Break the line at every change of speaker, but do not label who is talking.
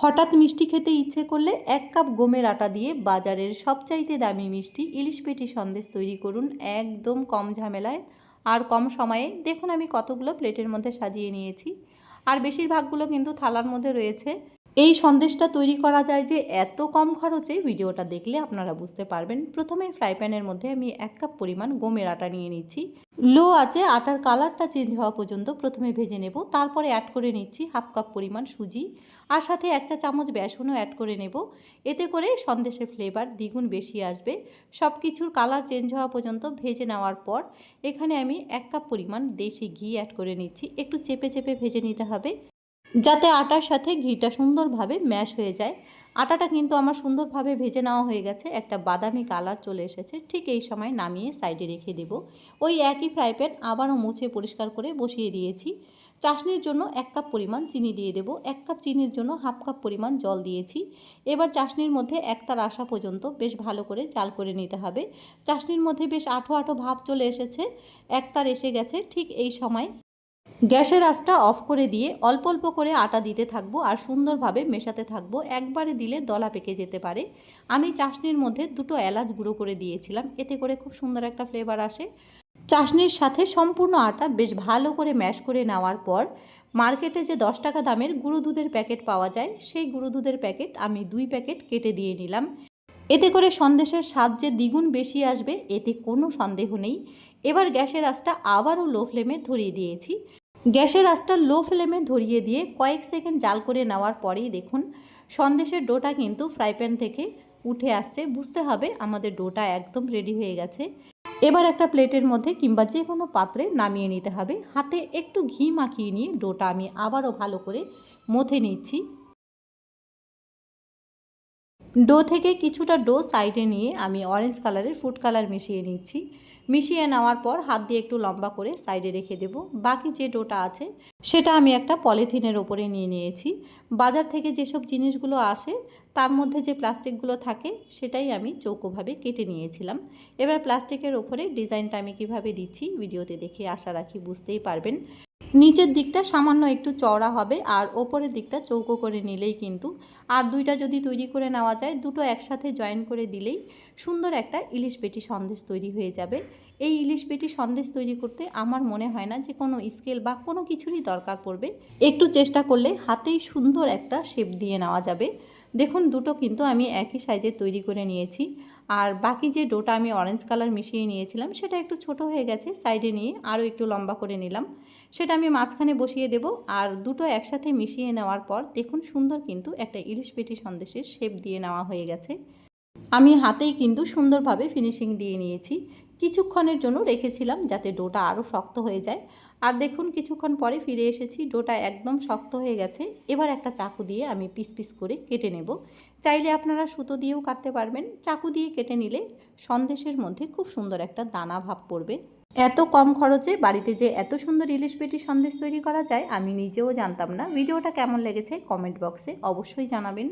হঠাৎ মিষ্টি খেতে ইচ্ছে করলে 1 কাপ গমের আটা দিয়ে বাজারের সবচাইতে দামি মিষ্টি ইলিশ পেটি সন্দেশ তৈরি করুন একদম কম ঝামেলায় আর কম সময়ে। দেখুন আমি কতগুলো প্লেটের মধ্যে সাজিয়ে নিয়েছি, আর বেশিরভাগগুলো কিন্তু থালার মধ্যে রয়েছে। এই সন্দেশটা তৈরি করা যায় যে এত কম খরচে, ভিডিওটা দেখলে আপনারা বুঝতে পারবেন। প্রথমে ফ্রাই প্যানের মধ্যে আমি 1 কাপ পরিমাণ গমের আটা নিয়ে নিচ্ছি। লো আছে আটার কালারটা চেঞ্জ হওয়া পর্যন্ত প্রথমে ভেজে নেব। তারপরে অ্যাড করে নিচ্ছি 1/2 কাপ পরিমাণ সুজি, আর সাথে 1 চা চামচ বেসনও অ্যাড করে নেব। এতে করে সন্দেশের ফ্লেভার দ্বিগুণ বেশি আসবে। সব কিছুর কালার চেঞ্জ হওয়া পর্যন্ত ভেজে নেওয়ার পর এখানে আমি 1 কাপ পরিমাণ দেশি ঘি অ্যাড করে নিচ্ছি। একটু চেপে চেপে ভেজে নিতে হবে, যাতে আটার সাথে ঘিটা সুন্দরভাবে ম্যাশ হয়ে যায়। আটাটা কিন্তু আমার সুন্দরভাবে ভেজে নেওয়া হয়ে গেছে, একটা বাদামি কালার চলে এসেছে। ঠিক এই সময় নামিয়ে সাইডে রেখে দেব। ওই একই ফ্রাই প্যান আবারও মুছে পরিষ্কার করে বসিয়ে দিয়েছি। চাশনির জন্য 1 কাপ পরিমাণ চিনি দিয়ে দেব। 1 কাপ চিনির জন্য 1/2 কাপ পরিমাণ জল দিয়েছি। এবার চাশনির মধ্যে একতার আসা পর্যন্ত বেশ ভালো করে জাল করে নিতে হবে। চাশনির মধ্যে বেশ আঠো আঠো ভাব চলে এসেছে, একতার এসে গেছে। ঠিক এই সময় গ্যাসের আঁচটা অফ করে দিয়ে অল্প অল্প করে আটা দিতে থাকবো আর সুন্দরভাবে মেশাতে থাকবো। একবারে দিলে দলা পেকে যেতে পারে। আমি চাশনির মধ্যে 2টো এলাচ গুঁড়ো করে দিয়েছিলাম, এতে করে খুব সুন্দর একটা ফ্লেভার আসে। চাশনির সাথে সম্পূর্ণ আটা বেশ ভালো করে ম্যাশ করে নেওয়ার পর মার্কেটে যে 10 টাকা দামের গুঁড়ো দুধের প্যাকেট পাওয়া যায়, সেই গুঁড়ো দুধের প্যাকেট আমি 2 প্যাকেট কেটে দিয়ে নিলাম। এতে করে সন্দেশের স্বাদ যে দ্বিগুণ বেশি আসবে, এতে কোনো সন্দেহ নেই। এবার গ্যাসের আঁচটা আবারও লো ফ্লেমে ধরিয়ে দিয়েছি। গ্যাসের আঁচটা লো ফ্লেমে ধরিয়ে দিয়ে কয়েক সেকেন্ড জাল করে নেওয়ার পরেই দেখুন সন্দেশের ডোটা কিন্তু ফ্রাই প্যান থেকে উঠে আসছে। বুঝতে হবে আমাদের ডোটা একদম রেডি হয়ে গেছে। এবার একটা প্লেটের মধ্যে কিংবা যে কোনো পাত্রে নামিয়ে নিতে হবে। হাতে একটু ঘি মাখিয়ে নিয়ে ডোটা আমি আবারও ভালো করে মথে নিচ্ছি। ডো থেকে কিছুটা ডো সাইডে নিয়ে আমি অরেঞ্জ কালারের ফুড কালার মিশিয়ে নিচ্ছি। মিশিয়ে নেওয়ার পর হাত দিয়ে একটু লম্বা করে সাইডে রেখে দেব। বাকি যে ডোটা আছে সেটা আমি একটা পলিথিনের ওপরে নিয়ে নিয়েছি। বাজার থেকে যেসব জিনিসগুলো আসে তার মধ্যে যে প্লাস্টিকগুলো থাকে সেটাই আমি চৌকোভাবে কেটে নিয়েছিলাম। এবার প্লাস্টিকের ওপরে ডিজাইনটা আমি কিভাবে দিচ্ছি ভিডিওতে দেখে আশা রাখি বুঝতেই পারবেন। নিচের দিকটা সামান্য একটু চওড়া হবে আর ওপরের দিকটা চৌকো করে নিলেই কিন্তু, আর দুইটা যদি তৈরি করে নেওয়া যায়, দুটো একসাথে জয়েন করে দিলেই সুন্দর একটা ইলিশ পেটি সন্দেশ তৈরি হয়ে যাবে। এই ইলিশ পেটি সন্দেশ তৈরি করতে আমার মনে হয় না যে কোনো স্কেল বা কোনো কিছুরই দরকার পড়বে। একটু চেষ্টা করলে হাতেই সুন্দর একটা শেপ দিয়ে নেওয়া যাবে। দেখুন দুটো কিন্তু আমি একই সাইজের তৈরি করে নিয়েছি। আর বাকি যে ডোটা আমি অরেঞ্জ কালার মিশিয়ে নিয়েছিলাম সেটা একটু ছোট হয়ে গেছে, সাইডে নিয়ে আরও একটু লম্বা করে নিলাম। সেটা আমি মাঝখানে বসিয়ে দেব। আর দুটো একসাথে মিশিয়ে নেওয়ার পর দেখুন সুন্দর কিন্তু একটা ইলিশ পেটি সন্দেশের শেপ দিয়ে নেওয়া হয়ে গেছে। আমি হাতেই কিন্তু সুন্দরভাবে ফিনিশিং দিয়ে নিয়েছি। কিছুক্ষণের জন্য রেখেছিলাম যাতে ডোটা আরও শক্ত হয়ে যায়। আর দেখুন কিছুক্ষণ পরে ফিরে এসেছি, ডোটা একদম শক্ত হয়ে গেছে। এবার একটা চাকু দিয়ে আমি পিস পিস করে কেটে নেব। চাইলে আপনারা সুতো দিয়েও কাটতে পারবেন। চাকু দিয়ে কেটে নিলে সন্দেশের মধ্যে খুব সুন্দর একটা দানা ভাব পড়বে। এত কম খরচে বাড়িতে যে এত সুন্দর ইলিশ পেটি সন্দেশ তৈরি করা যায় আমি নিজেও জানতাম না। ভিডিওটা কেমন লেগেছে কমেন্ট বক্সে অবশ্যই জানাবেন।